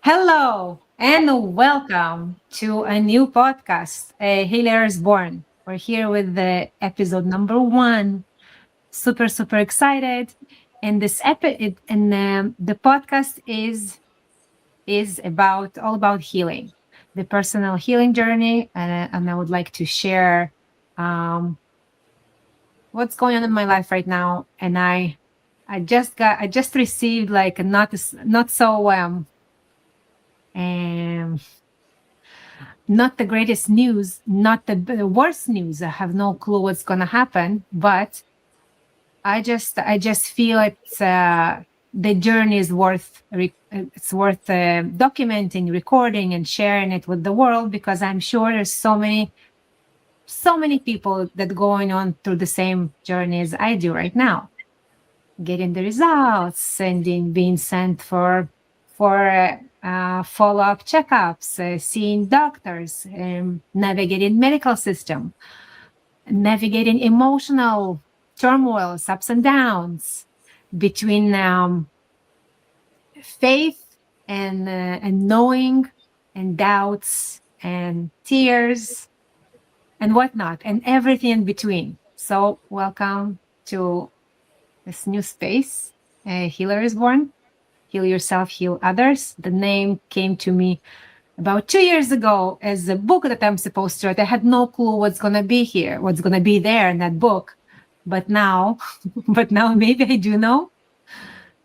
Hello and welcome to a new podcast, Healer is Born. We're here with the episode number one. Super excited. And this the podcast is about all about healing, the personal healing journey, and I would like to share um, what's going on in my life right now. And I just received like a not so um not the greatest news, not the worst news. I have no clue what's going to happen, but I just feel the journey is it's worth documenting, recording, and sharing it with the world, because I'm sure there's so many people that going on through the same journey as I do right now, getting the results, being sent for follow-up checkups, seeing doctors, navigating medical system, navigating emotional turmoils, ups and downs between faith and knowing and doubts and tears and whatnot, and everything in between. So welcome to this new space. Healer is Born. Heal yourself, heal others. The name came to me about 2 years ago as a book that I'm supposed to write. I had no clue what's going to be here, what's going to be there in that book. But now, but now maybe I do know.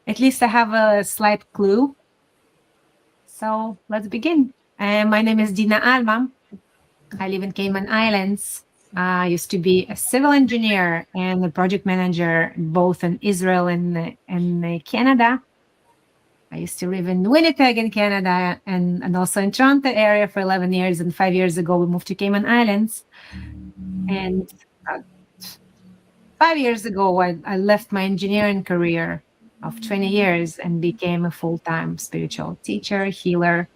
At least I have a slight clue. So let's begin. My name is Dina Alma. I live in Cayman Islands. I used to be a civil engineer and a project manager both in Israel and Canada. I used to live in Winnipeg in Canada and also in Toronto area for 11 years. And 5 years ago, we moved to Cayman Islands. And 5 years ago, I left my engineering career of 20 years and became a full-time spiritual teacher, healer.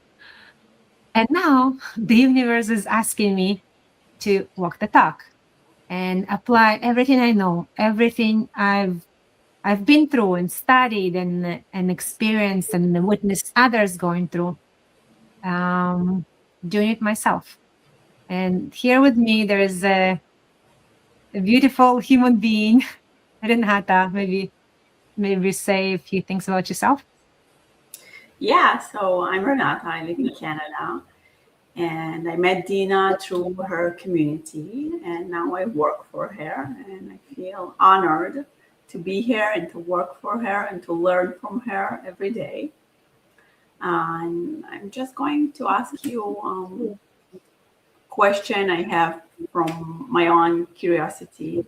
And now the universe is asking me to walk the talk and apply everything I know, everything I've been through and studied and experienced and witnessed others going through, doing it myself. And here with me, there is a beautiful human being, Renata. Maybe say a few things about yourself. Yeah, so I'm Renata. I live in Canada, and I met Dina through her community, and now I work for her, and I feel honored to be here and to work for her and to learn from her every day. And I'm just going to ask you question I have from my own curiosity,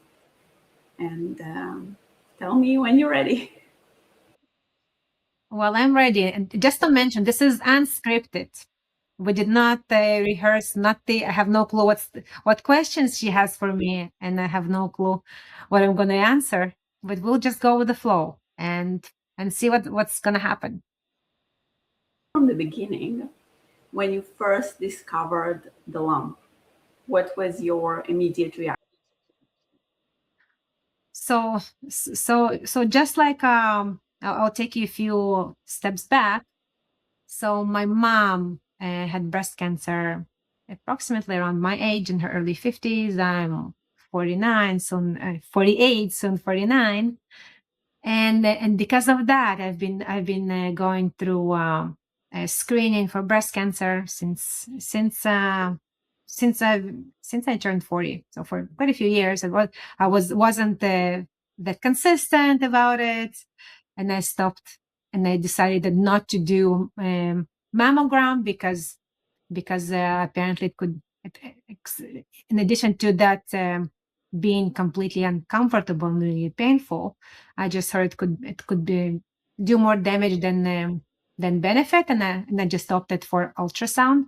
and tell me when you're ready. Well, I'm ready. And just to mention, this is unscripted. We did not rehearse. I have no clue what questions she has for me, and I have no clue what I'm going to answer. But we'll just go with the flow and see what's going to happen. From the beginning, when you first discovered the lump, what was your immediate reaction? So just like I'll take you a few steps back. So my mom had breast cancer approximately around my age, in her early 50s. I'm 49, soon 48, soon 49. And because of that, I've been going through screening for breast cancer since I turned 40. So for quite a few years, I wasn't that consistent about it, and I stopped, and I decided not to do mammogram because apparently it could, in addition to that, being completely uncomfortable and really painful. I just heard it could be do more damage than benefit, and I just opted for ultrasound.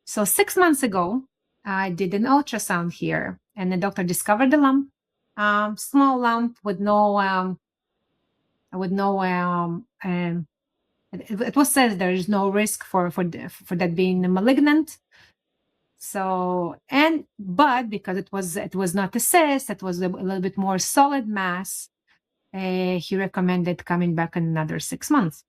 So 6 months ago, I did an ultrasound here, and the doctor discovered the lump, small lump with no it was said there is no risk for that being malignant. So, but because it was not a cyst, it was a little bit more solid mass. He recommended coming back in another 6 months.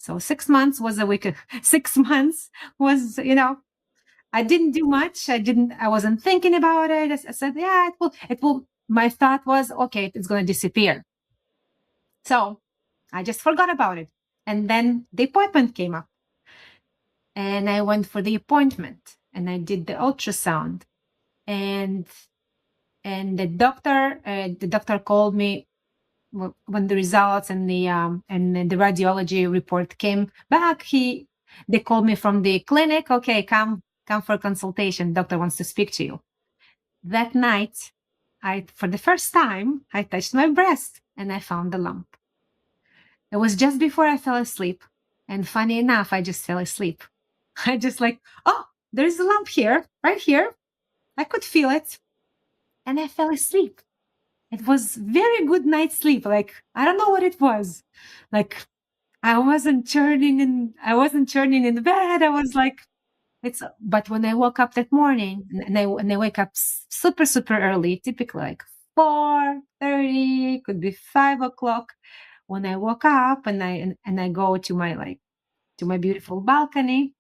So 6 months was a week. 6 months was, I didn't do much. I wasn't thinking about it. I said, yeah, it will. My thought was, okay, it's going to disappear. So I just forgot about it. And then the appointment came up and I went for the appointment and I did the ultrasound and the doctor called me when the results and the radiology report came back. They called me from the clinic. Okay, come for a consultation. Doctor wants to speak to you. That night, for the first time, I touched my breast and I found the lump. It was just before I fell asleep. And funny enough, I just fell asleep. I just oh, there's a lump here, right here. I could feel it. And I fell asleep. It was very good night's sleep. I don't know what it was. I wasn't churning in the bed. I was but when I woke up that morning and I wake up super, super early, typically 4:30, could be 5 o'clock. When I woke up and I go to my beautiful balcony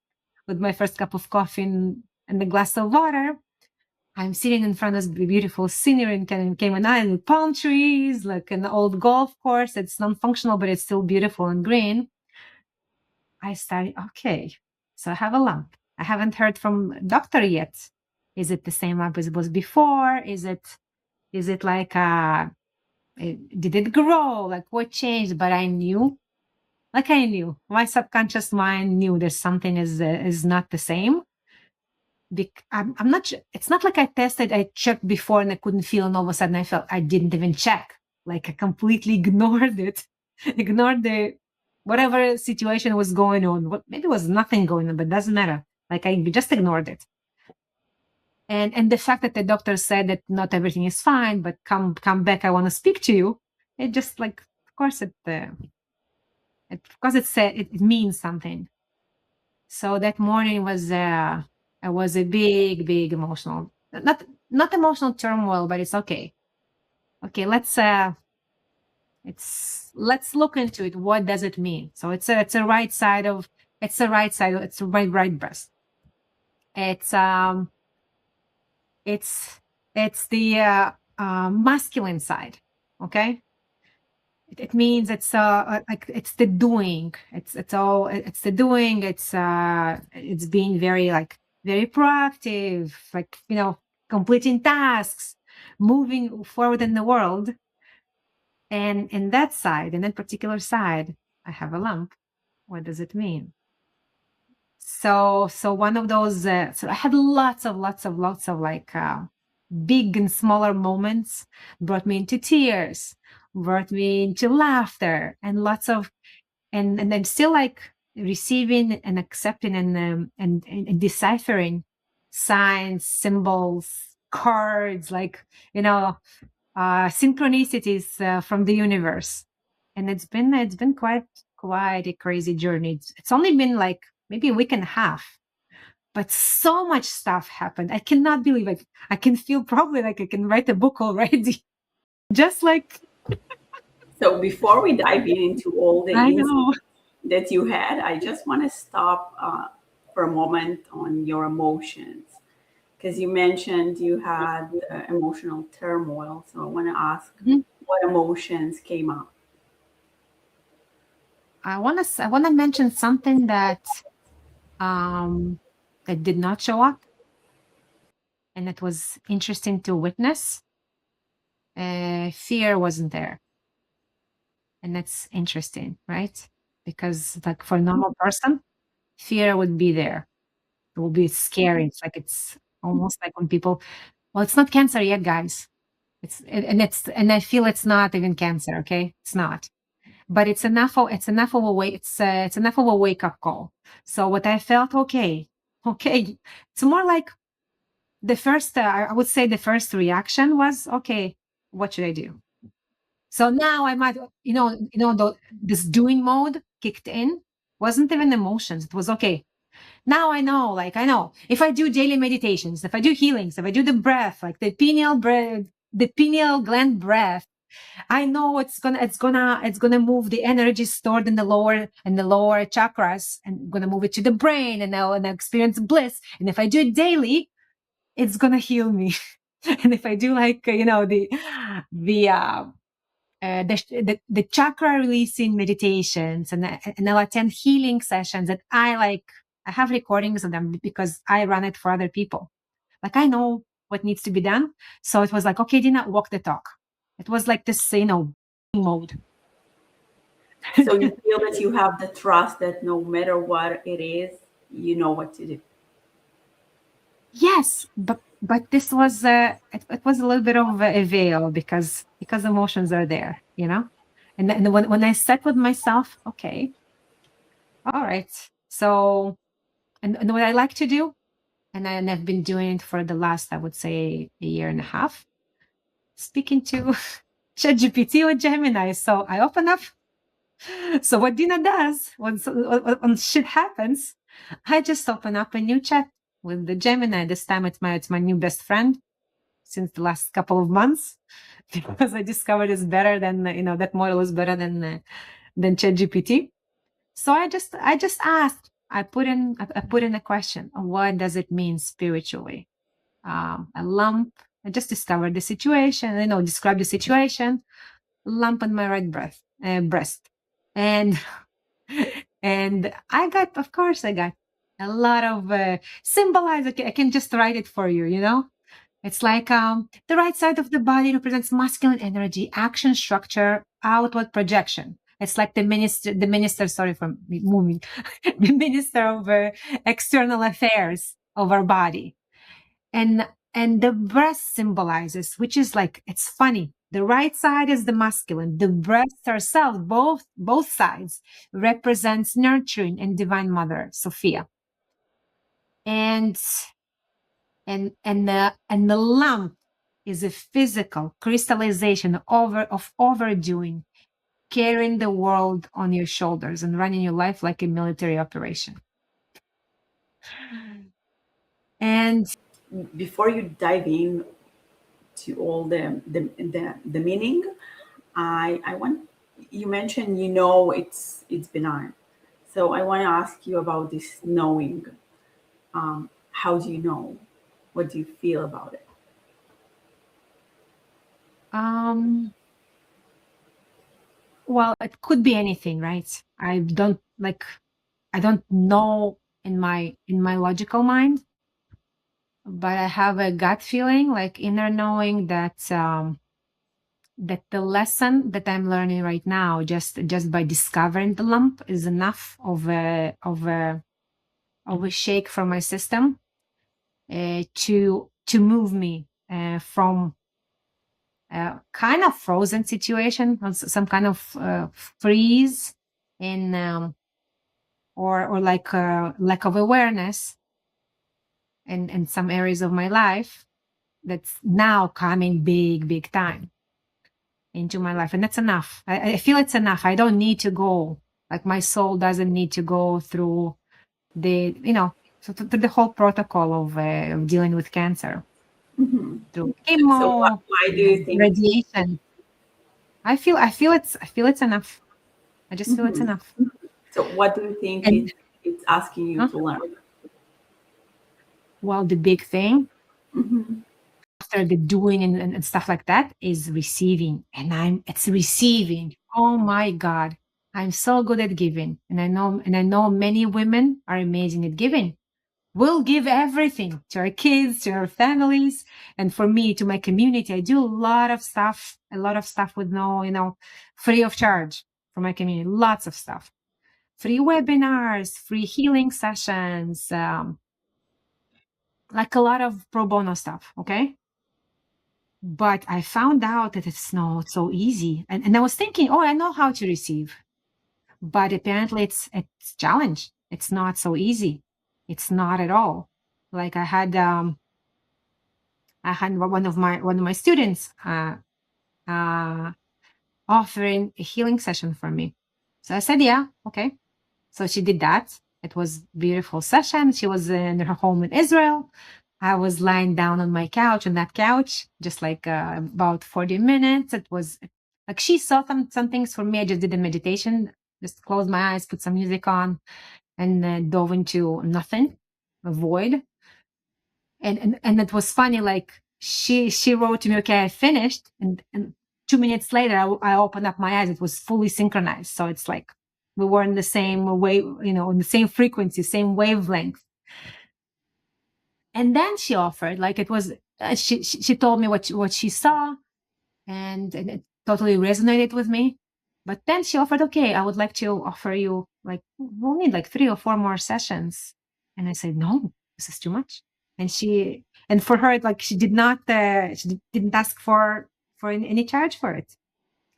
with my first cup of coffee and a glass of water, I'm sitting in front of the beautiful scenery in Cayman Island with palm trees, like an old golf course. It's non-functional, but it's still beautiful and green. I started, okay, so I have a lump. I haven't heard from doctor yet. Is it the same lump as it was before? Is it did it grow? What changed? But I knew, my subconscious mind knew there's something is not the same. I'm not sure. It's not like I tested, I checked before and I couldn't feel, and all of a sudden I didn't even check. I completely ignored it, ignored the whatever situation was going on. Maybe it was nothing going on, but it doesn't matter. I just ignored it. And the fact that the doctor said that not everything is fine, but come back, I want to speak to you. It just of course it means something. So that morning was a big emotional, not emotional turmoil, but it's okay. Okay, let's look into it. What does it mean? So it's a right side. It's the right breast. It's the masculine side. Okay. It means it's it's the doing. It's the doing. It's being very very proactive, completing tasks, moving forward in the world. And in that particular side, I have a lump. What does it mean? So one of those. So I had lots of big and smaller moments, brought me into tears, brought me into laughter, and lots of, and I'm still receiving and accepting and deciphering signs, symbols, cards, synchronicities from the universe. And it's been quite a crazy journey. It's only been maybe a week and a half, but so much stuff happened. I cannot believe it. I can feel probably I can write a book already. Just So before we dive into all the I know. insights that you had, I just want to stop for a moment on your emotions, because you mentioned you had emotional turmoil. So I want to ask what emotions came up. I want to mention something that that did not show up, and it was interesting to witness. Fear wasn't there, and that's interesting, right? Because for a normal person, fear would be there. It will be scary. It's almost like when people, well, it's not cancer yet, guys. And I feel it's not even cancer. Okay, it's not. But it's enough of a it's enough of a wake up call. So what I felt, okay, it's more like the first. I would say the first reaction was, okay, what should I do? So now I might, this doing mode kicked in. Wasn't even emotions. It was okay. Now I know, if I do daily meditations, if I do healings, if I do the breath, the pineal gland breath, I know it's gonna move the energy stored in the lower chakras and gonna move it to the brain, and I'll experience bliss. And if I do it daily, it's gonna heal me. And if I do like the chakra releasing meditations, and I'll attend healing sessions that I have recordings of them because I run it for other people. Like, I know what needs to be done. So it was like, okay, Dina, walk the talk. It was like this, mode. So you feel that you have the trust that no matter what it is, you know what to do. Yes, but this was it was a little bit of a veil because emotions are there, and then when I sat with myself, okay, all right, so and what I like to do, and I've been doing it for the last, I would say, a year and a half, speaking to ChatGPT or Gemini. So I open up. So what Dina does when shit happens, I just open up a new chat with the Gemini. This time it's my new best friend since the last couple of months, because I discovered it's better than that model is better than ChatGPT. So I just asked. I put in a question. What does it mean spiritually? A lump. I just discovered the situation. Describe the situation. Lump on my right breast, and and I got a lot of symbolize. I can just write it for you. It's like the right side of the body represents masculine energy, action, structure, outward projection. It's like the minister. Sorry for moving. The minister of external affairs of our body, and the breast symbolizes, which is like, it's funny. The right side is the masculine. The breast herself, both sides, represents nurturing and divine mother, Sophia. And the lump is a physical crystallization of overdoing, carrying the world on your shoulders and running your life like a military operation. And Before you dive in to all the meaning, I want, you mentioned it's benign, so I want to ask you about this knowing. How do you know? What do you feel about it? well, it could be anything, right? I don't know in my logical mind, but I have a gut feeling, like inner knowing, that that the lesson that I'm learning right now, just by discovering the lump, is enough of a shake from my system to move me from a kind of frozen situation, some kind of freeze in or like lack of awareness in some areas of my life, that's now coming big time into my life. And that's enough. I feel it's enough. I don't need to go, like, my soul doesn't need to go through the through the whole protocol of dealing with cancer, Mm-hmm. through So chemo, why do you think? radiation. I feel it's enough. I just feel it's Mhm. enough. So what do you think And it's asking you to learn? well, the big thing Mm-hmm. after the doing and stuff like that is receiving. And it's receiving. Oh my God. I'm so good at giving. And I know many women are amazing at giving. We'll give everything to our kids, to our families. And for me, to my community, I do a lot of stuff with no, free of charge for my community, lots of stuff. Free webinars, free healing sessions, like a lot of pro bono stuff. Okay. But I found out that it's not so easy. And I was thinking, oh, I know how to receive. But apparently it's challenge. It's not so easy. It's not at all. Like, I had one of my students uh, offering a healing session for me. So I said, yeah, okay. So she did that. It was beautiful session. She was in her home in Israel. I was lying down on my couch, on that couch, just like about 40 minutes. It was Like she saw some things for me. I just did a meditation, just closed my eyes, put some music on, and dove into nothing, a void. And it was funny. Like she wrote to me, "Okay, I finished," and 2 minutes later, I opened up my eyes. It was fully synchronized. So it's like we were in the same wave, in the same frequency, same wavelength. And then she offered, like it was, she told me what she saw, and it totally resonated with me. But then she offered, "Okay, I would like to offer you, like, we'll need like 3 or 4 more sessions." And I said, "No, this is too much." And for her, like she did not, didn't ask for any charge for it.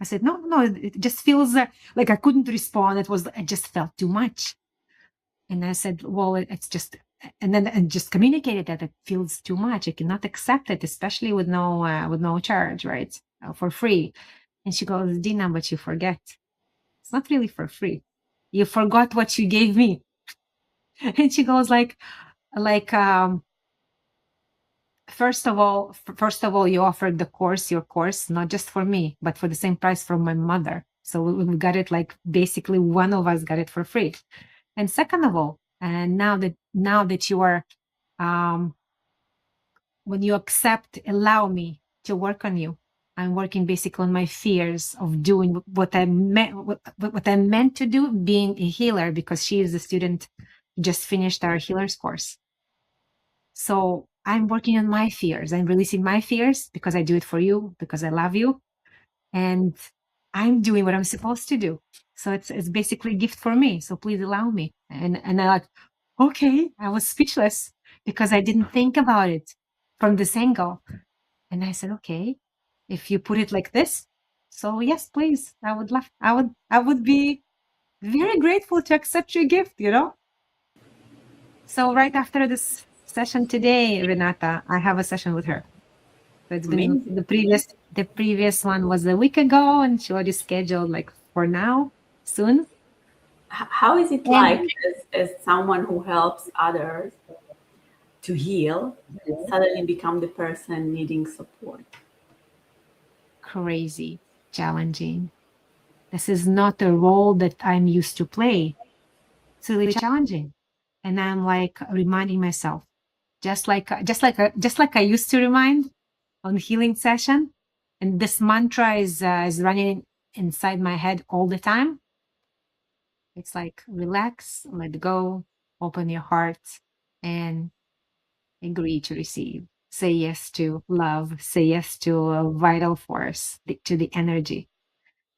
I said, "No, no, it just feels like I couldn't respond. It just felt too much." And I said, "Well, it's just," and then and just communicated that it feels too much. I cannot accept it, especially with no charge, right? For free. And she goes, "Dina, but you forget. It's not really for free. You forgot what you gave me." And she goes like, first of all, you offered your course, not just for me, but for the same price from my mother. So we got it, like basically one of us got it for free. And second of all, and now that you are, when you allow me to work on you, I'm working basically on my fears of doing what I'm meant to do, being a healer, because she is a student who just finished our healers course. So I'm working on my fears. I'm releasing my fears because I do it for you, because I love you, and I'm doing what I'm supposed to do. So it's basically a gift for me. So please allow me. And I like, okay, I was speechless because I didn't think about it from this angle. And I said, "Okay, if you put it like this, so yes, please, I would be very grateful to accept your gift. So right after this session today, Renata, I have a session with her. So it's been Amazing. the previous one was a week ago, and she already scheduled like for now, soon. How is it And like as someone who helps others to heal, suddenly become the person needing support? crazy, challenging. This is not a role that I'm used to play. It's really challenging. And I'm like reminding myself, just like I used to remind on healing session, and this mantra is running inside my head all the time. It's like, relax, let go, open your heart, and agree to receive. Say yes to love. Say yes to a vital force, to the energy.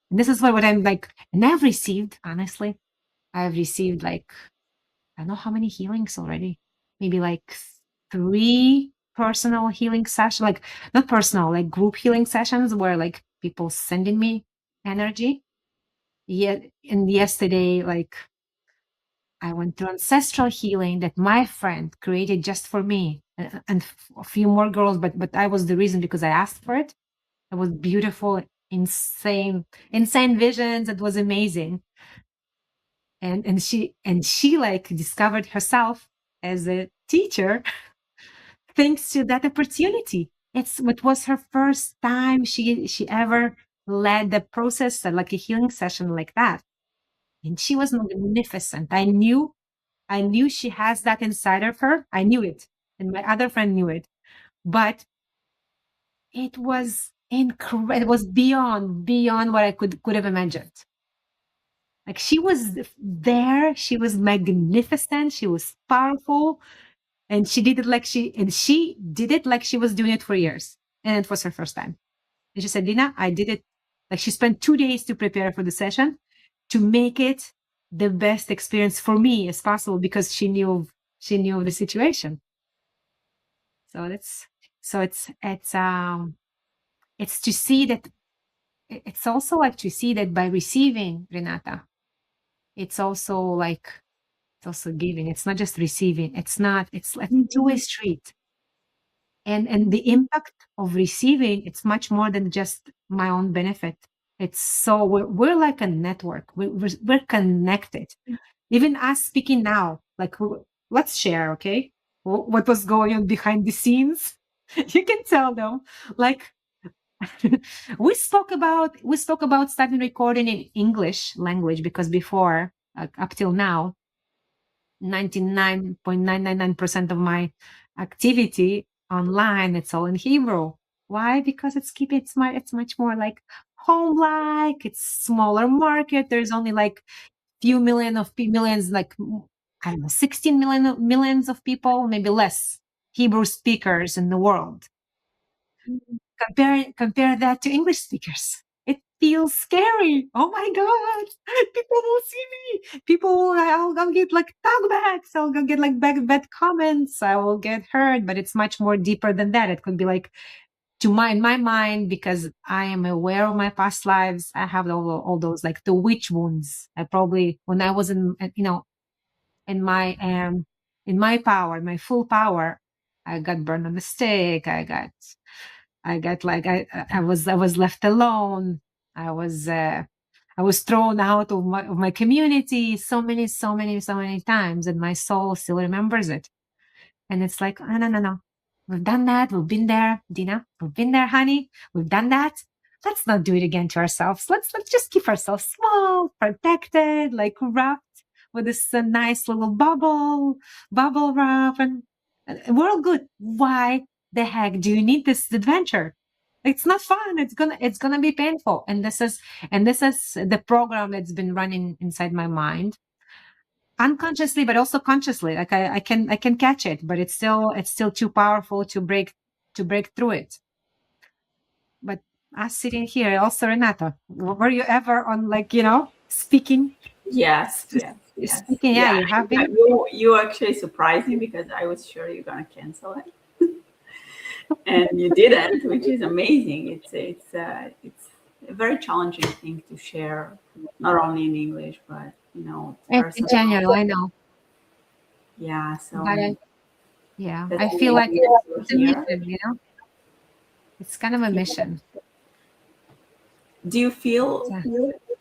And this is what I'm like. And I've received, honestly, I've received like, I don't know how many healings already. Maybe like 3 personal healing sessions, like not personal, like group healing sessions where like people sending me energy. Yet, and yesterday, like I went through ancestral healing that my friend created just for me, and a few more girls, but I was the reason because I asked for it. It was beautiful, insane visions. It was amazing. And she like discovered herself as a teacher thanks to that opportunity. It was her first time she ever led the process, like a healing session like that. And she was magnificent. I knew she has that inside of her. I knew it. And my other friend knew it. But it was incredible. It was beyond what I could have imagined. Like she was there, she was magnificent, she was powerful, and she did it like she was doing it for years. And it was her first time. And she said, "Dina, I did it." Like she spent 2 days to prepare for the session to make it the best experience for me as possible, because she knew of the situation. So it's to see that. It's also like to see that by receiving, Renata, it's also like it's also giving. It's not just receiving. It's like a two-way street. And the impact of receiving, it's much more than just my own benefit. It's so we're like a network. We're connected. Even us speaking now, like let's share, okay? What was going on behind the scenes? You can tell them, like we spoke about starting recording in English language, because before, up till now, 99.999% of my activity online, it's all in Hebrew. Why? Because it's much more like home-like. It's smaller market. There's only like few millions, like, I don't know, 16 millions of people, maybe less, Hebrew speakers in the world. Compare that to English speakers. It feels scary. Oh my God. People will see me. I'll get like talkbacks. I'll go get like bad comments. I will get hurt, but it's much more deeper than that. It could be like, in my mind, because I am aware of my past lives, I have all those like the witch wounds. I probably, when I was in my power, my full power, I got burned on the stake. I got like, I was left alone. I was thrown out of my community so many times, and my soul still remembers it. And it's like, no. We've done that. We've been there, Dina. We've been there, honey. We've done that. Let's not do it again to ourselves. Let's just keep ourselves small, protected, like wrapped with this nice little bubble wrap, and we're all good. Why the heck do you need this adventure? It's not fun. It's gonna be painful. And this is the program that's been running inside my mind, unconsciously, but also consciously. Like I can catch it, but it's still too powerful to break through it. But us sitting here, also Renata, were you ever on, like, speaking? Yes, yes. Speaking, yeah, you have been. You actually surprised me because I was sure you're gonna cancel it, and you didn't, which is amazing. It's a very challenging thing to share, not only in English, but In personal. general, I know. Yeah, so But yeah, that's I feel like amazing it's to a hear. mission. It's kind of a mission. Do you feel Yeah.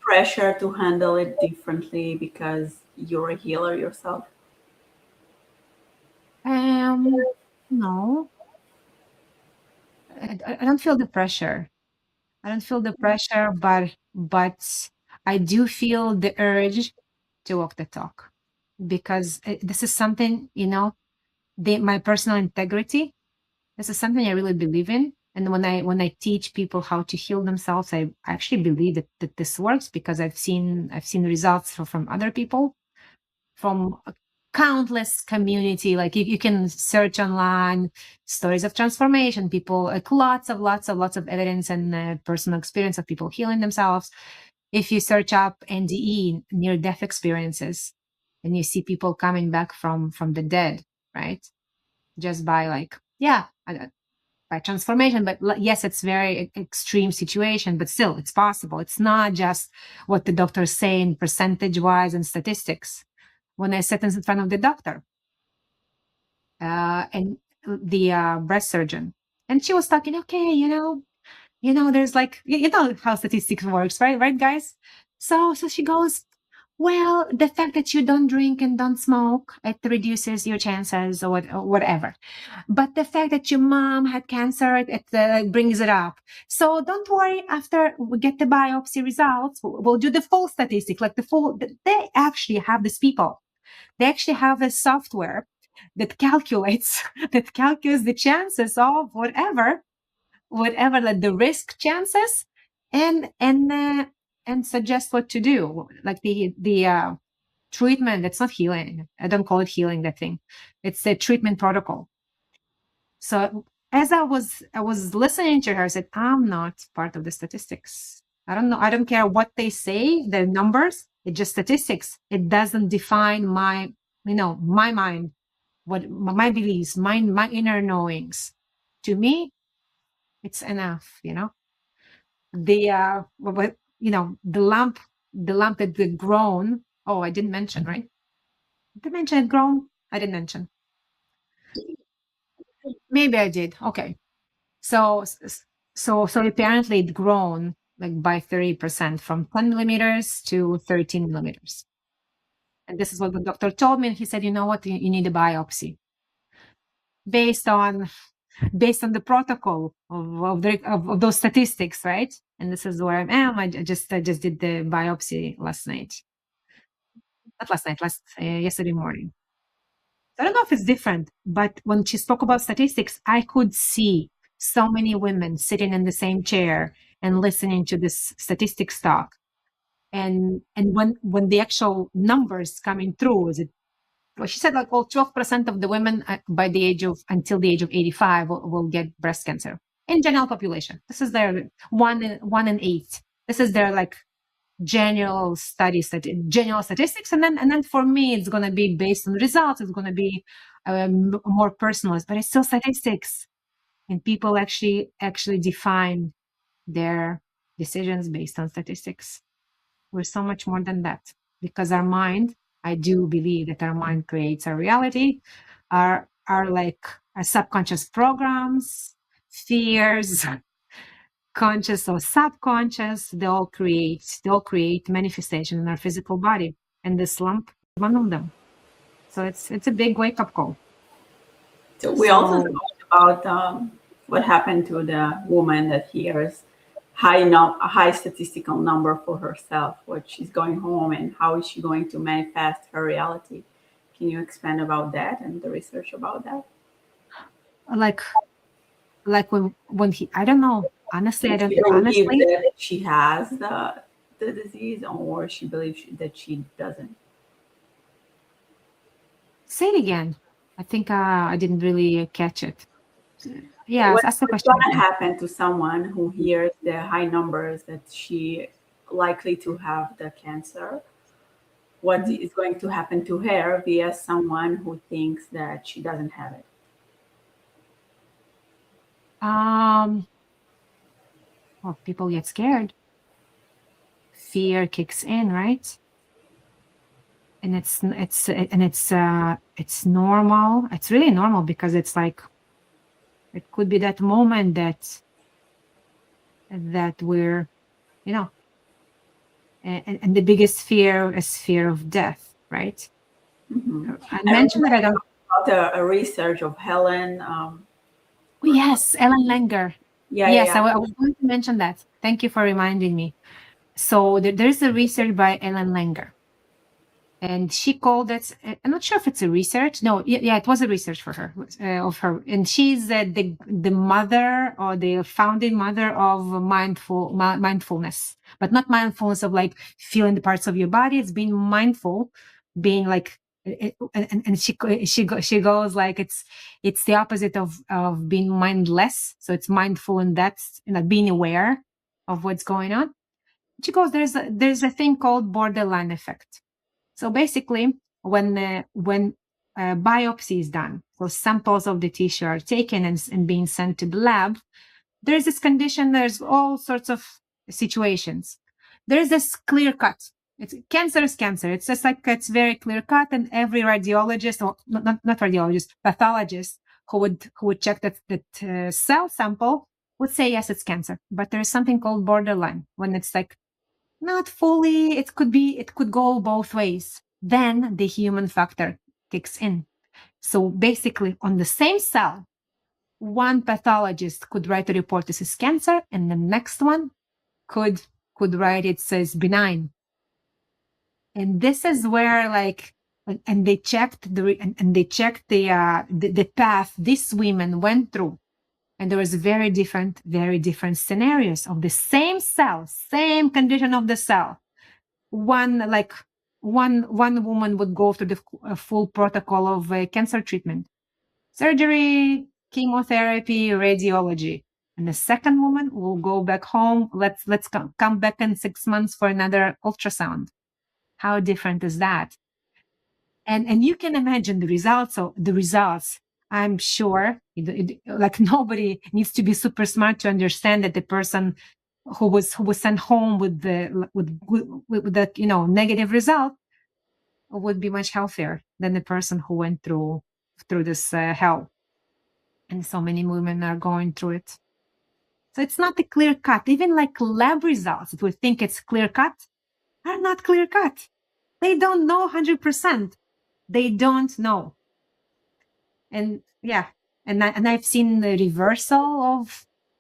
pressure to handle it differently because you're a healer yourself? No, I don't feel the pressure. I don't feel the pressure, but I do feel the urge to walk the talk, because this is something, my personal integrity. This is something I really believe in. And when I teach people how to heal themselves, I actually believe that this works, because I've seen results from other people, from a countless community. Like, you can search online stories of transformation, people, like lots of evidence and personal experience of people healing themselves. If you search up NDE, near death experiences, and you see people coming back from the dead, right? Just by, like, yeah, by transformation. But yes, it's very extreme situation, but still it's possible. It's not just what the doctors say in percentage wise and statistics. When I sat in front of the doctor, and the breast surgeon, and she was talking, okay, there's like, you know how statistics works, right, guys? So she goes, well, the fact that you don't drink and don't smoke, it reduces your chances, or whatever. But the fact that your mom had cancer, it brings it up. So don't worry. After we get the biopsy results, we'll do the full statistic, like the full. They actually have these people. They actually have a software that calculates the chances of whatever, like the risk chances, and suggest what to do, like the treatment. It's not healing. I don't call it healing, that thing. It's a treatment protocol. So as I was listening to her, I said, I'm not part of the statistics. I don't know. I don't care what they say, the numbers. It's just statistics. It doesn't define my mind, what my beliefs, my inner knowings. To me, it's enough. The that the grown. Oh, I didn't mention, right? Did I mention it grown? I didn't mention. Maybe I did. Okay. So apparently it grown like by 30%, from 10 millimeters to 13 millimeters. And this is what the doctor told me. And he said, you know what? You need a biopsy based on based on the protocol of those statistics, right? And this is where I am. I just did the biopsy last night. Not last night, yesterday morning. I don't know if it's different, but when she spoke about statistics, I could see so many women sitting in the same chair and listening to this statistics talk. And when the actual numbers coming through, she said like 12% of the women until the age of 85 will get breast cancer in general population. This is their one in 8. This is their like general statistics, and then for me it's going to be based on results. It's going to be more personalized, but it's still statistics, and people actually define their decisions based on statistics. We're so much more than that, because our mind, I do believe that our mind creates our reality, our subconscious programs, fears, conscious or subconscious, they all create manifestation in our physical body, and this lump is one of them. So it's a big wake-up call. So we also talked about what happened to the woman that hears a high statistical number for herself, what she's going home, and how is she going to manifest her reality. Can you expand about that and the research about that? Like when he, I don't know. Honestly, I don't. Honestly, that she has the disease, or she believes that she doesn't. Say it again. I think I didn't really catch it. Yeah, ask the question. What's going to happen to someone who hears the high numbers that she likely to have the cancer? What is going to happen to her via someone who thinks that she doesn't have it? Well, people get scared. Fear kicks in, right? And it's normal. It's really normal, because it's like, it could be that moment that we're, and the biggest fear is fear of death, right? Mm-hmm. I mentioned that I don't. About a research of Helen. Yes, Ellen Langer. Yes, I was going to mention that. Thank you for reminding me. So there's a research by Ellen Langer, and she called it. I'm not sure if it's a research. No, yeah, it was a research for her of her, and she's the mother, or the founding mother of mindfulness, but not mindfulness of like feeling the parts of your body. It's being mindful, being like. And she goes like it's the opposite of being mindless. So it's mindful, and that's being aware of what's going on. She goes, there's a thing called borderline effect. So basically, when biopsy is done, so samples of the tissue are taken and being sent to the lab, there's this condition. There's all sorts of situations. There's this clear cut. Cancer is cancer. It's just like, it's very clear cut, and every radiologist, or not radiologist, pathologist who would check that cell sample would say, yes, it's cancer. But there's something called borderline, when it's like not fully. It could go both ways. Then the human factor kicks in. So basically, on the same cell, one pathologist could write a report, this is cancer, and the next one could write, it says benign. And this is where and they checked the path these women went through, and there was very different scenarios of the same cell, same condition of the cell. One woman would go through the full protocol of cancer treatment, surgery, chemotherapy, radiology, and the second woman will go back home. Let's come back in 6 months for another ultrasound. How different is that? And you can imagine the results. So the results, I'm sure, like nobody needs to be super smart to understand that the person who was sent home with the negative result would be much healthier than the person who went through this hell. And so many women are going through it. So it's not a clear cut. Even like lab results that we think it's clear cut are not clear cut. They don't know 100%. They don't know. And yeah, and I've seen the reversal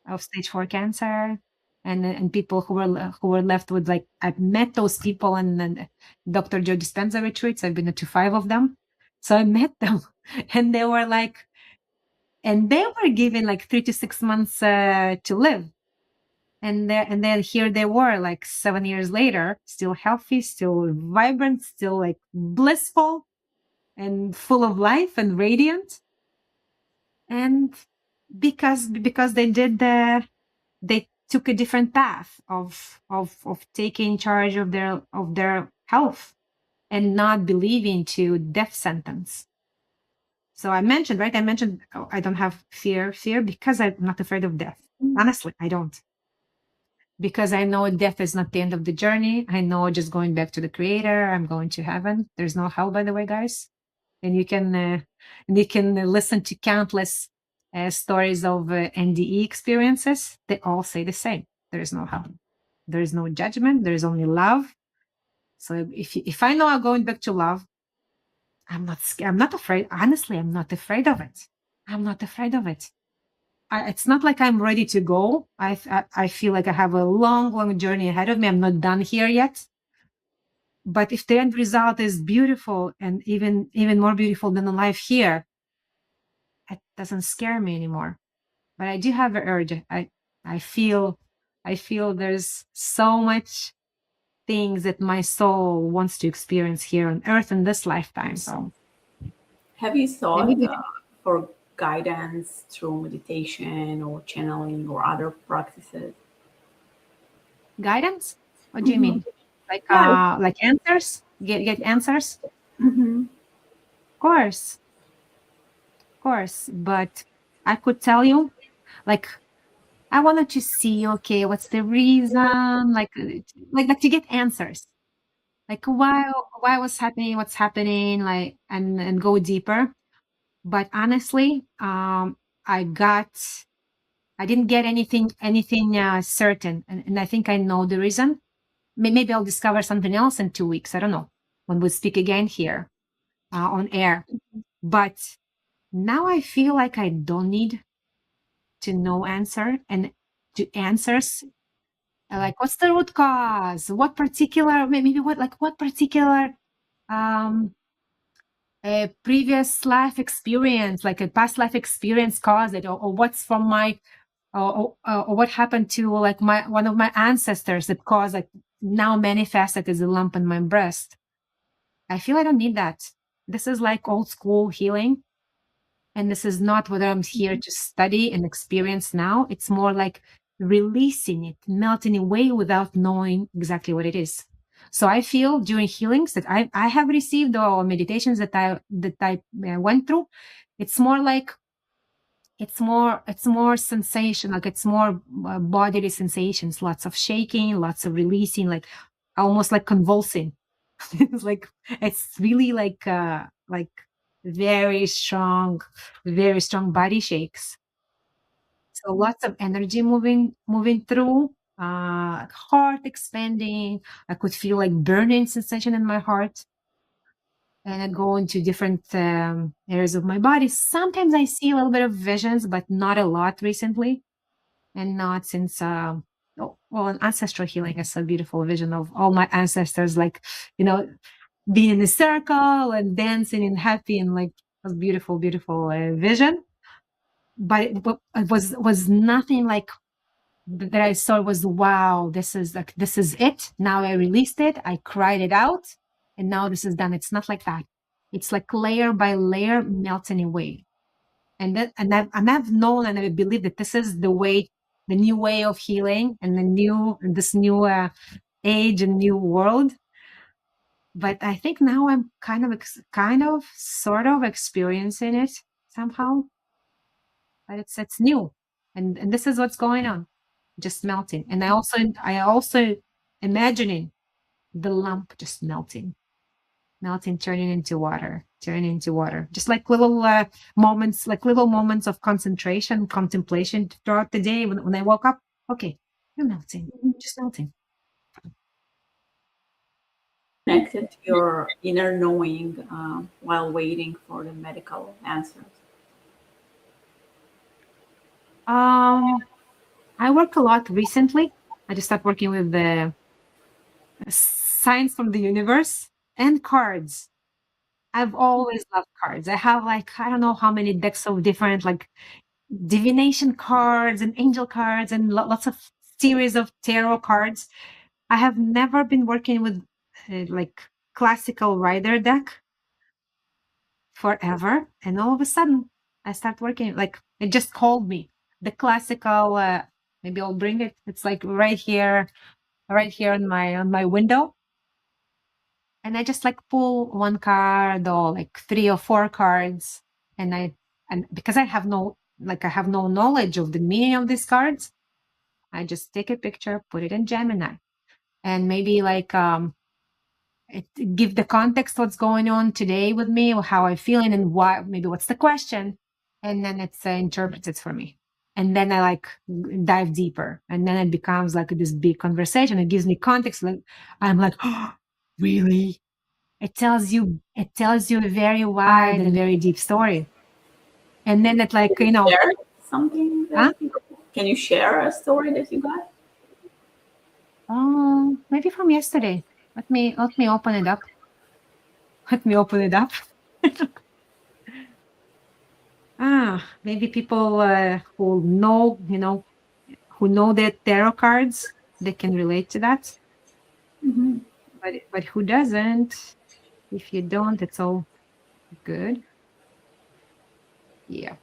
of stage 4 cancer, and people who were left with, like, I've met those people in Dr. Joe Dispenza retreats. I've been to 5 of them, so I met them, and they were like, and they were given like 3 to 6 months to live, and then here they were, like 7 years later, still healthy, still vibrant, still like blissful and full of life and radiant. And because they took a different path of taking charge of their health and not believing to death sentence. So I mentioned, right? I don't have fear because I'm not afraid of death. Honestly, I don't. Because I know death is not the end of the journey. I know just going back to the creator, I'm going to heaven. There's no hell, by the way, guys. And you can listen to countless stories of NDE experiences. They all say the same. There is no hell. There is no judgment. There is only love. So if I know I'm going back to love, I'm not scared. I'm not afraid. Honestly, I'm not afraid of it. I'm not afraid of it. It's not like I'm ready to go. I feel like I have a long journey ahead of me. I'm not done here yet. But if the end result is beautiful and even more beautiful than the life here, it doesn't scare me anymore. But I do have an urge. I feel there's so much things that my soul wants to experience here on earth in this lifetime. So Have you sought maybe for guidance through meditation or channeling or other practices? guidance? What do you Hmm. mean? Yeah. Like answers? Get answers? Hmm. Of course. Of course. But I could tell you, like, I wanted to see, okay, what's the reason? Like to get answers. Like why was happening, what's happening, like, and go deeper. But honestly, I didn't get anything certain, and I think I know the reason. Maybe I'll discover something else in 2 weeks. I don't know when we speak again here on air. But now I feel like I don't need to know answer and to answers. Like, what's the root cause? What particular, maybe what particular a previous life experience, like a past life experience caused it, or what's from my, or what happened to, like, one of my ancestors that caused, like, now manifested as a lump in my breast. I feel I don't need that. This is like old school healing. And this is not what I'm here to study and experience now. It's more like releasing it, melting away without knowing exactly what it is. So I feel during healings that I have received, or meditations that I went through, it's more like it's more sensation, like it's more bodily sensations, lots of shaking, lots of releasing, like almost like convulsing. It's like, it's really like very strong body shakes. So lots of energy moving through, heart expanding. I could feel like burning sensation in my heart, and I go into different areas of my body. Sometimes I see a little bit of visions, but not a lot recently, and not since well, ancestral healing is a beautiful vision of all my ancestors, like, being in a circle and dancing and happy, and like a beautiful vision. But it was nothing like that I saw. Was, wow, this is it. Now I released it, I cried it out, and now this is done. It's not like that. It's like layer by layer melting away. And I've known and I believe that this is the new way of healing, and this new age and new world. But I think now I'm kind of sort of experiencing it somehow. But it's new, and this is what's going on, just melting. And I also imagining the lump just melting, turning into water, just like little moments of concentration, contemplation throughout the day. When I woke up, okay, you're melting, just melting. Connected to your inner knowing while waiting for the medical answers. I work a lot recently. I just started working with the signs from the universe and cards. I've always loved cards. I have like I don't know how many decks of different like divination cards and angel cards and lots of series of tarot cards. I have never been working with like classical rider deck forever, and all of a sudden I start working like it just called me. The classical maybe I'll bring it. It's like right here on my window. And I just like pull one card or like three or four cards. And because I have no knowledge of the meaning of these cards, I just take a picture, put it in Gemini, and maybe like give the context what's going on today with me or how I'm feeling and why maybe what's the question, and then it interprets it for me. And then I like dive deeper, and then it becomes like this big conversation. It gives me context. Like I'm like, oh, really? It tells you a very wide and very deep story. And then it like, Share something huh? Can you share a story that you got? Maybe from yesterday. Let me open it up. Let me open it up. Maybe people who know, who know their tarot cards, they can relate to that. Mm-hmm. But who doesn't? If you don't, it's all good. Yeah.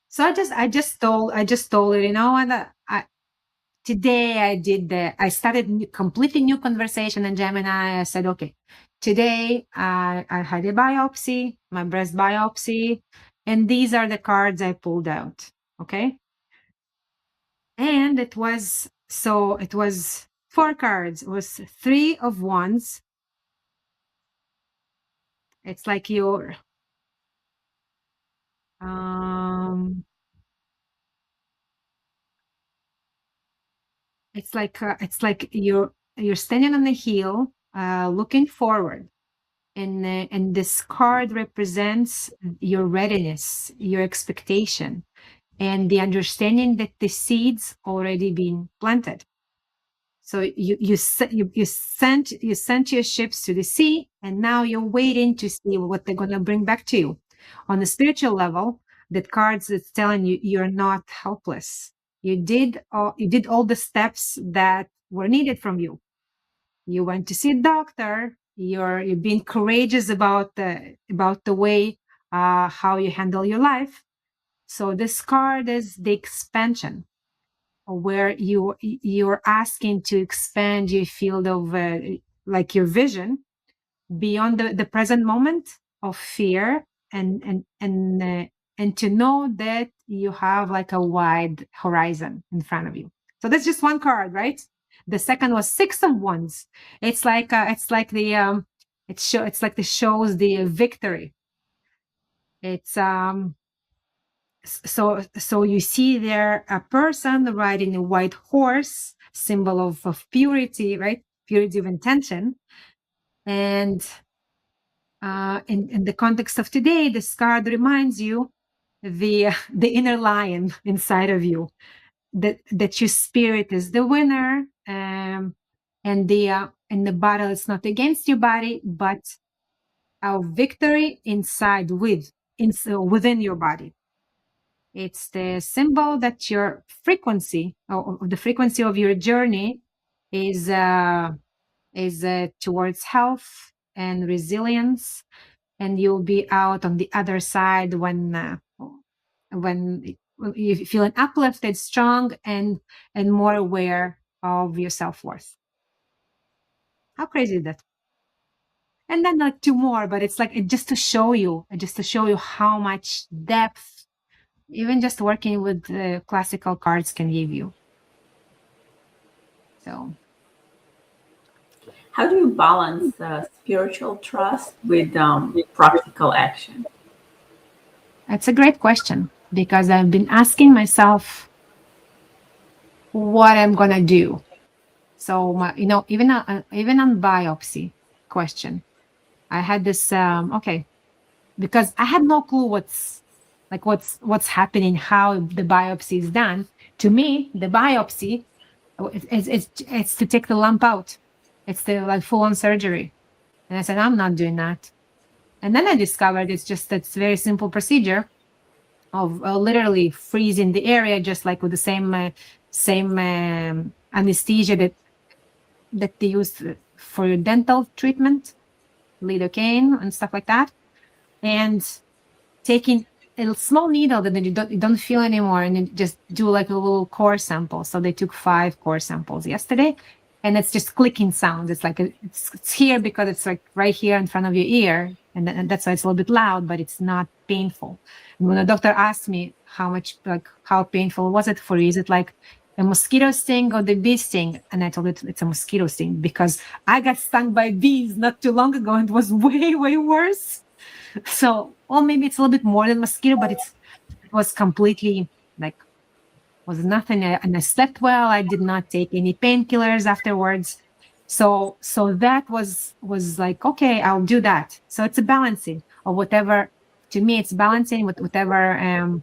So I just told it, and today I started completely new conversation in Gemini. I said, okay, today I had a biopsy, my breast biopsy, and these are the cards I pulled out. Okay. And it was four cards. It was three of wands. It's like your it's like you're standing on a hill, looking forward, and this card represents your readiness, your expectation, and the understanding that the seeds already been planted. So you sent your ships to the sea, and now you're waiting to see what they're gonna bring back to you. On the spiritual level, that cards is telling you you're not helpless. You did all the steps that were needed from you. You went to see a doctor. You're being courageous about the way how you handle your life. So this card is the expansion, where you're asking to expand your field of like your vision beyond the present moment of fear, and to know that you have like a wide horizon in front of you. So that's just one card, right? The second was six of wands. It's like the it's like the shows the victory. It's so you see there a person riding a white horse, symbol of purity, right? Purity of intention. And in the context of today, this card reminds you the inner lion inside of you, that your spirit is the winner, and the battle is not against your body, but our victory within your body. It's the symbol that your frequency, or the frequency of your journey, is towards health and resilience, and you'll be out on the other side when you feel uplifted, strong, and more aware of your self-worth. How crazy is that? And then like two more, but it's like just to show you how much depth even just working with classical cards can give you. So How do you balance spiritual trust with practical action? that's a great question, because I've been asking myself what I'm gonna do. So even on biopsy question, I had this okay, because I had no clue what's happening, how the biopsy is done. To me, the biopsy it's to take the lump out. It's the like full on surgery. And I said, I'm not doing that. And then I discovered it's very simple procedure of literally freezing the area, just like with the same anesthesia that they use for dental treatment, lidocaine and stuff like that, and taking a small needle that then you don't feel anymore, and then just do like a little core sample. So they took 5 core samples yesterday, and it's just clicking sound. It's like it's here because it's like right here in front of your ear, and that's why it's a little bit loud, but it's not painful. And when the doctor asked me how painful was it for you, is it like a mosquito sting or the bee sting? And I told it it's a mosquito sting because I got stung by bees not too long ago, and it was way worse. So, well, maybe it's a little bit more than mosquito, but it was completely like was nothing. And I slept well. I did not take any painkillers afterwards. So that was like, okay, I'll do that. So it's a balancing of whatever. To me, it's balancing with whatever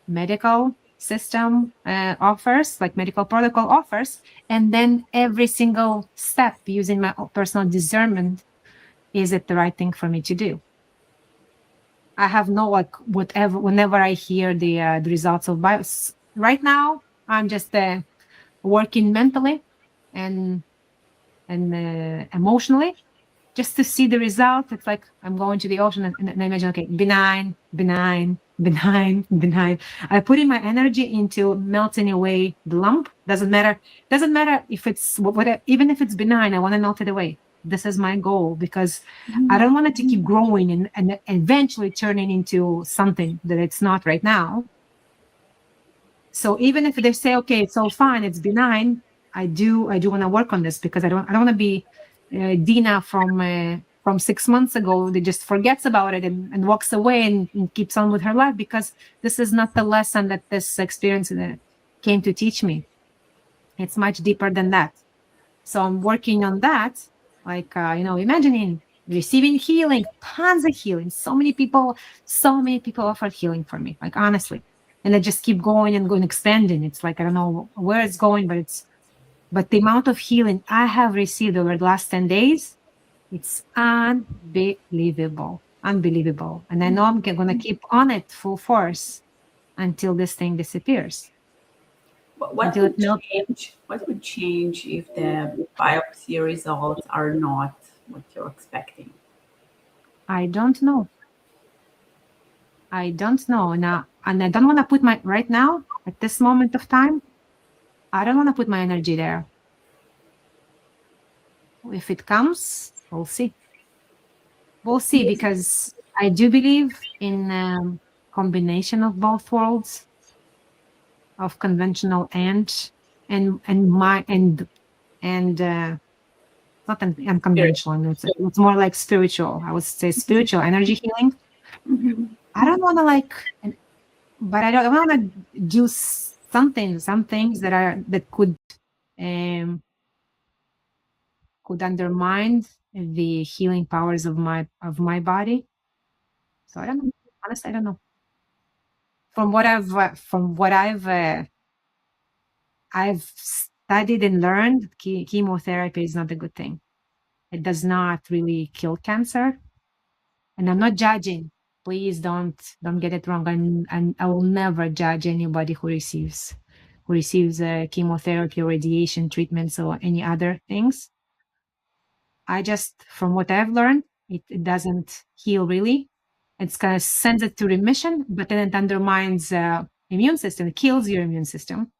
medical system offers, like medical protocol offers, and then every single step using my personal discernment. Is it the right thing for me to do? I have no like whatever. Whenever I hear the results of bios, right now I'm just working mentally and emotionally just to see the result. It's like I'm going to the ocean and I imagine, okay, benign. I put in my energy into melting away the lump. Doesn't matter if it's whatever, even if it's benign. I want to melt it away. This is my goal because I don't want it to keep growing and eventually turning into something that it's not right now. So even if they say, okay, it's all fine, it's benign, I do want to work on this because I don't want to be Dina from 6 months ago that just forgets about it and walks away and keeps on with her life, because this is not the lesson that this experience came to teach me. It's much deeper than that. So I'm working on that, like, imagining receiving healing, tons of healing. So many people offered healing for me, like honestly. And I just keep going and going, expanding. It's like, I don't know where it's going, but the amount of healing I have received over the last 10 days, it's unbelievable. And I know I'm going to keep on it full force until this thing disappears. What would change if the biopsy results are not what you're expecting? I don't know. Now, and I don't want to put right now, at this moment of time, I don't want to put my energy there. If it comes, we'll see. Because I do believe in combination of both worlds, of conventional and not unconventional. It's more like spiritual. I would say spiritual energy healing. Mm-hmm. I don't want to but I don't want to do some things that could undermine the healing powers of my body. So I don't know. Honestly, I don't know. From what I've studied and learned, chemotherapy is not a good thing. It does not really kill cancer. And I'm not judging. Please don't get it wrong. And I will never judge anybody who receives chemotherapy or radiation treatments or any other things. I just, from what I've learned, it doesn't heal really. It's kind of sends it to remission, but then it undermines immune system. It kills your immune system,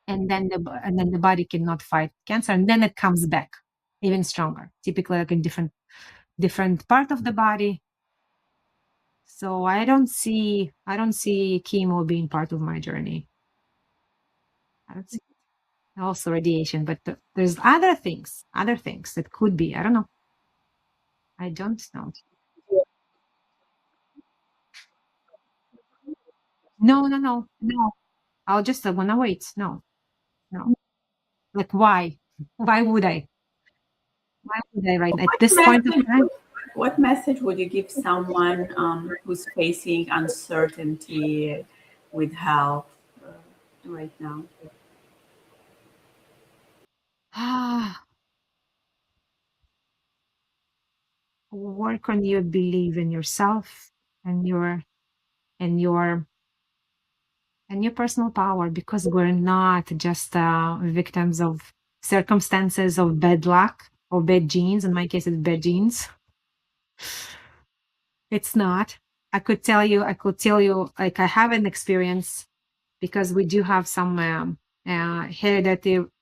and then the body cannot fight cancer, and then it comes back even stronger. Typically, like in different part of the body. So I don't see chemo being part of my journey. I don't see also radiation, but there's other things that could be. I don't know. I don't know. No. I'll just wanna wait. No. Like why? Why would I? Why would I right at this point of time? what message would you give someone who's facing uncertainty with health right now? Work on your belief in yourself and your and your personal power, because we're not just victims of circumstances, of bad luck or bad genes. In my case, it's bad genes. It's not. I could tell you, like, I have an experience, because we do have some hereditary,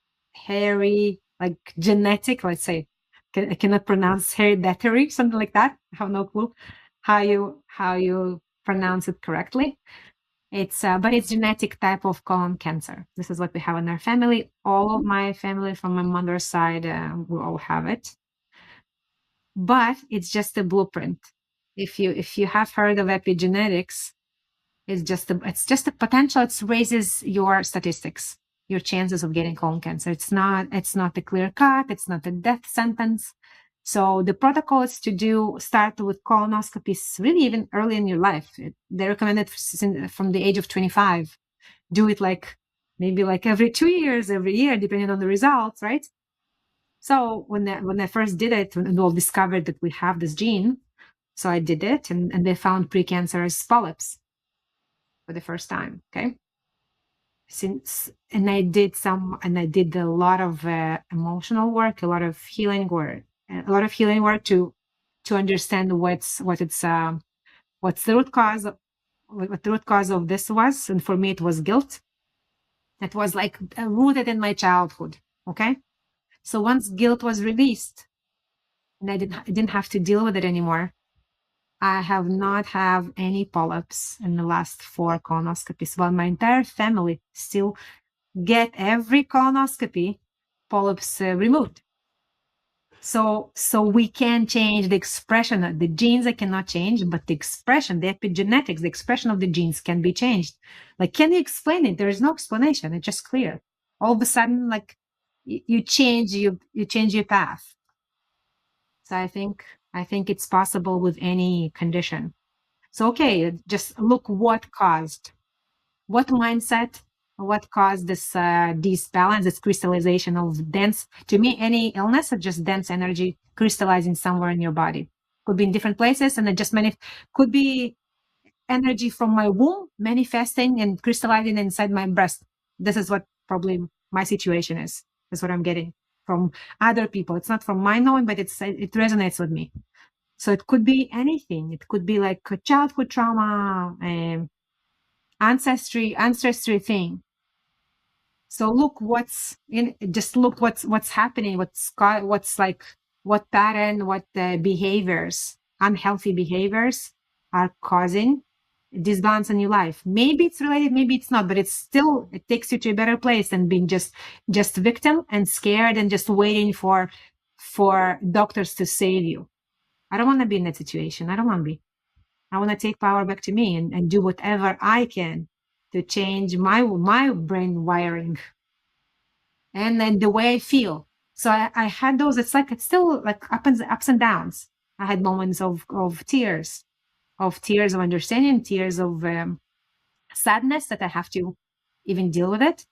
like genetic, let's say. I cannot pronounce hereditary, something like that. I have no clue how you pronounce it correctly. But it's genetic type of colon cancer. This is what we have in our family. All of my family from my mother's side, we all have it. But it's just a blueprint. If you have heard of epigenetics, it's just a potential. It raises your statistics, your chances of getting colon cancer. It's not a clear cut. It's not a death sentence. So the protocol is to start with colonoscopies really even early in your life. They recommend it from the age of 25. Do it maybe every 2 years, every year, depending on the results, right? So when I first did it, when we discovered that we have this gene, so I did it, and they found precancerous polyps for the first time. Okay. And I did a lot of emotional work, a lot of healing work to understand what's the root cause what the root cause of this was. And for me, it was guilt. It was rooted in my childhood. Okay. So once guilt was released and I didn't have to deal with it anymore, I have not have any polyps in the last 4 colonoscopies, while my entire family still get every colonoscopy polyps removed. So we can change the expression. The genes I cannot change, but the expression, the epigenetics, the expression of the genes can be changed. Can you explain it? There is no explanation. It's just clear. All of a sudden, you change your path. So I think it's possible with any condition. So, okay, just look what mindset, what caused this balance, this crystallization of dense. To me, any illness is just dense energy crystallizing somewhere in your body. Could be in different places, and it just could be energy from my womb manifesting and crystallizing inside my breast. This is what probably my situation is. That's what I'm getting from other people. It's not from my knowing, but it resonates with me. So it could be anything. It could be like a childhood trauma, ancestry thing. So look what's happening, what pattern, what behaviors, unhealthy behaviors are causing disbalance in your life. Maybe it's related, maybe it's not, but it takes you to a better place than being just victim and scared and just waiting for doctors to save you. I don't want to be in that situation. I don't want to be. I want to take power back to me and do whatever I can to change my brain wiring and then the way I feel. So I had those. It's still ups and downs. I had moments of tears, of understanding, tears of sadness that I have to even deal with it,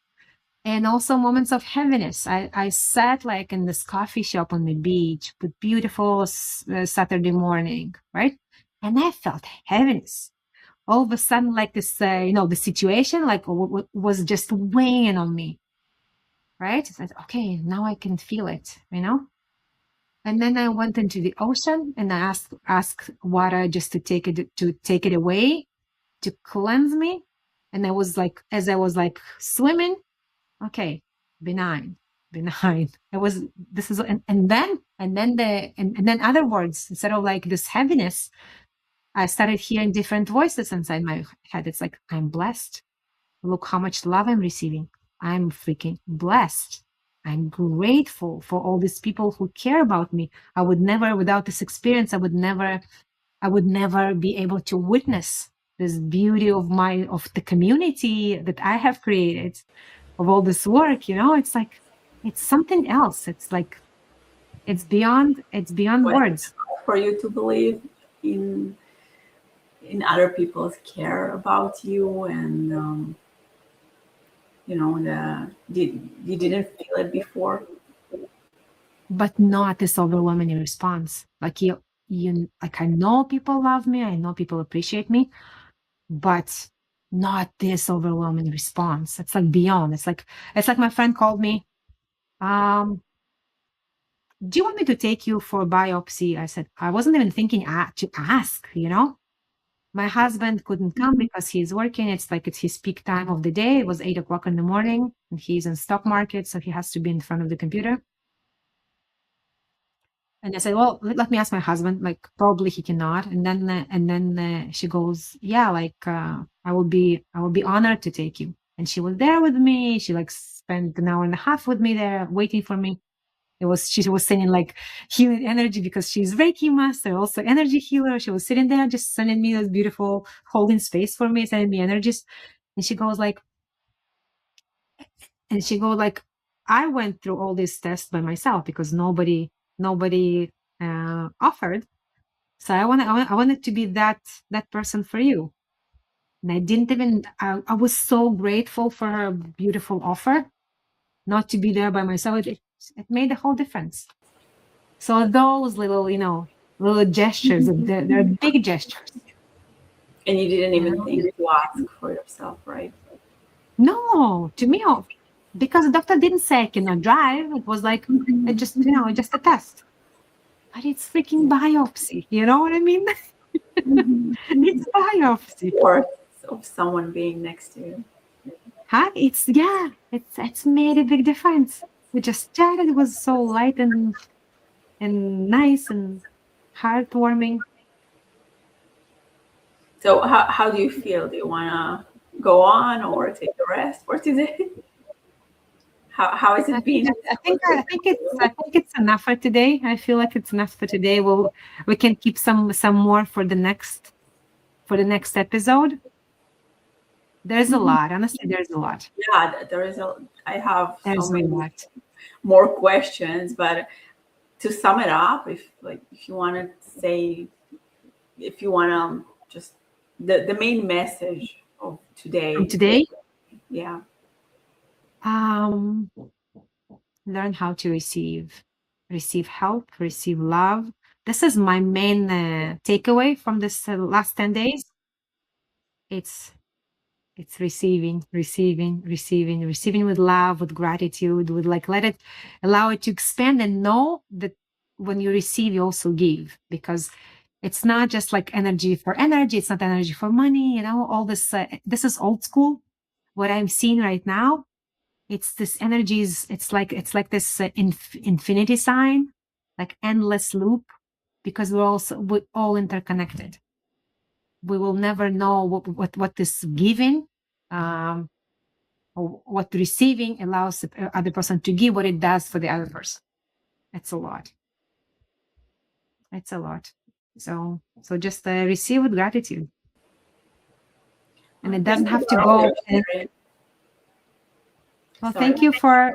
and also moments of heaviness. I sat in this coffee shop on the beach with beautiful Saturday morning, right? And I felt heaviness. All of a sudden, this, the situation was just weighing on me, right? It's okay, now I can feel it, And then I went into the ocean and I asked water just to take it away, to cleanse me. And I was as I was swimming, okay, benign. It was, this is, and then other words, instead of this heaviness, I started hearing different voices inside my head. It's I'm blessed. Look how much love I'm receiving. I'm freaking blessed. I'm grateful for all these people who care about me. I would never, without this experience, I would never be able to witness this beauty of the community that I have created, of all this work. It's something else. It's beyond words. for you to believe in other people's care about you, and you didn't feel it before? But not this overwhelming response. Like like I know people love me, I know people appreciate me, but not this overwhelming response. It's like beyond. It's like my friend called me. Do you want me to take you for a biopsy? I said, I wasn't even thinking to ask, My husband couldn't come because he's working. It's his peak time of the day. It was 8 o'clock in the morning, and he's in stock market, so he has to be in front of the computer. And I said, well, let me ask my husband. Like, probably he cannot. And then she goes, yeah, like I will be honored to take you. And she was there with me. She like spent an hour and a half with me there, waiting for me. She was sending like healing energy because she's Reiki master, also energy healer. She was sitting there just sending me this beautiful holding space for me, sending me energies. And she goes like, I went through all these tests by myself because nobody offered. So I wanted to be that person for you. And I didn't even, I was so grateful for her beautiful offer, not to be there by myself. It made a whole difference. So those little, little gestures, they're big gestures. And you didn't even think to ask for yourself, right? No, to me, because the doctor didn't say I cannot drive. It was like, it just a test. But it's freaking biopsy. You know what I mean? It's biopsy. Or of someone being next to you. Huh? It's made a big difference. We just chatted. It was so light and nice and heartwarming. So how do you feel? Do you want to go on or take a rest for today? How has it been? I think it's enough for today. I feel like it's enough for today. We can keep some more for the next episode. There's a lot. Honestly, there's a lot. Yeah, I have There's so many a lot. more questions, but to sum it up, if you want to say, if you want to just the main message of today. From today, Yeah. Learn how to receive help, receive love. This is my main takeaway from this last 10 days. It's receiving with love, with gratitude, with like allow it to expand, and know that when you receive, you also give, because it's not just like energy for energy. It's not energy for money. All this. This is old school. What I'm seeing right now, it's this energies. It's like this infinity sign, like endless loop, because we're all interconnected. We will never know what is giving, or what receiving allows the other person to give, what it does for the other person. It's a lot. So just receive with gratitude, and it doesn't have to go. Well, thank you for.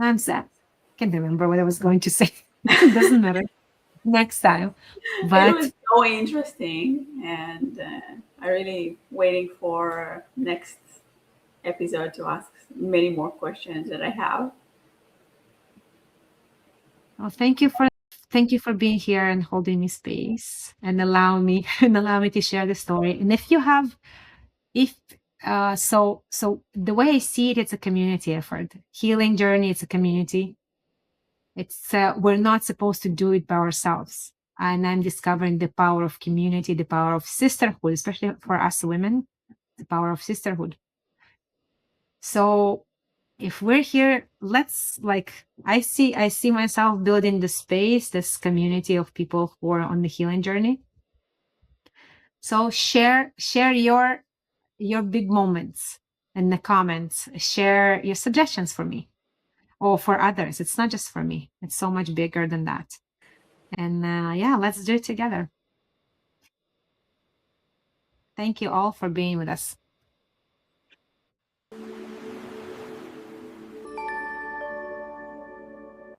I'm sad. Can't remember what I was going to say. It doesn't matter. Next time. But it was so interesting, and I'm really waiting for next episode to ask many more questions that I have. Well, thank you for being here and holding me space and allow me to share the story. And so the way I see it, it's a community effort. Healing journey, it's a community. It's we're not supposed to do it by ourselves. And I'm discovering the power of community, the power of sisterhood, especially for us women, the power of sisterhood. So if we're here, let's I see myself building the space, this community of people who are on the healing journey. So share your big moments in the comments. Share your suggestions for me or for others. It's not just for me. It's so much bigger than that. And let's do it together. Thank you all for being with us.